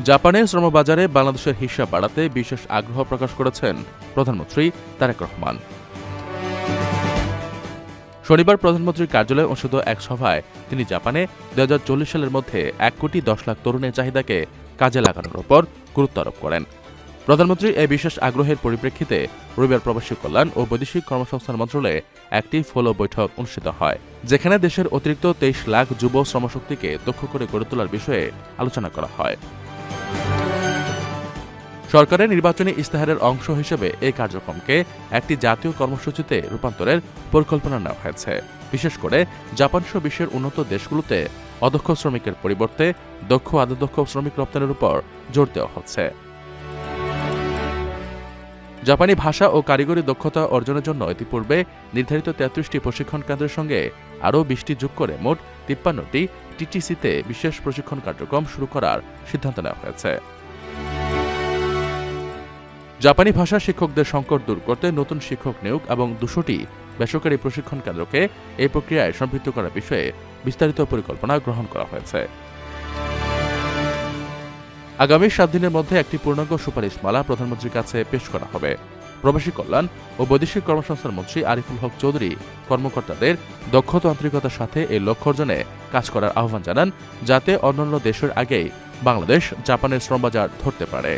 জাপানের শ্রমবাজারে বাংলাদেশের হিসাব বাড়াতে বিশেষ আগ্রহ প্রকাশ করেছেন প্রধানমন্ত্রী তারেক রহমান। শনিবার প্রধানমন্ত্রীর কার্যালয়ে অনুষ্ঠিত এক সভায় তিনি জাপানে ২০৪০ সালের মধ্যে ১,১০,০০,০০০ তরুণের চাহিদাকে কাজে লাগানোর উপর গুরুত্ব আরোপ করেন। প্রধানমন্ত্রীর এই বিশেষ আগ্রহের পরিপ্রেক্ষিতে রবিবার প্রবাসী কল্যাণ ও বৈদেশিক কর্মসংস্থান মন্ত্রণালয়ে একটি ফলো বৈঠক অনুষ্ঠিত হয়, যেখানে দেশের অতিরিক্ত ২৩ লাখ যুব শ্রমশক্তিকে দক্ষ করে গড়ে তোলার বিষয়ে আলোচনা করা হয়। সরকারের নির্বাচনী ইস্তেহারের অংশ হিসেবে এই কার্যক্রমকে একটি জাতীয় কর্মসূচিতে রূপান্তরের পরিকল্পনা নেওয়া হয়েছে। বিশেষ করে জাপানসহ বিশ্বের উন্নত দেশগুলোতে অদক্ষ শ্রমিকের পরিবর্তে দক্ষ আধদক্ষ শ্রমিক রপ্তানির উপর জোর দেওয়া হচ্ছে। জাপানি ভাষা ও কারিগরি দক্ষতা অর্জনের জন্য ইতিপূর্বে নির্ধারিত ৩৩টি প্রশিক্ষণ কেন্দ্রের সঙ্গে আরও ২০টি যোগ করে মোট ৫৩টি টিটিসিতে বিশেষ প্রশিক্ষণ কার্যক্রম শুরু করার সিদ্ধান্ত নেওয়া হয়েছে। জাপানি ভাষা শিক্ষকদের সংকট দূর করতে নতুন শিক্ষক নিয়োগ এবং ২০০টি বেসরকারি প্রশিক্ষণ কেন্দ্রকে এই প্রক্রিয়ায় সম্পৃক্ত করার বিষয়ে বিস্তারিত পরিকল্পনা গ্রহণ করা হয়েছে। আগামী ৭ দিনের মধ্যে একটি পূর্ণাঙ্গ সুপারিশমালা প্রধানমন্ত্রীর কাছে পেশ করা হবে। প্রবাসী কল্যাণ ও বৈদেশিক কর্মসংস্থান মন্ত্রী আরিফুল হক চৌধুরী কর্মকর্তাদের দক্ষতান্ত্রিকতার সাথে এই লক্ষ্য অর্জনে কাজ করার আহ্বান জানান, যাতে অন্যান্য দেশের আগেই বাংলাদেশ জাপানের শ্রমবাজার ধরতে পারে।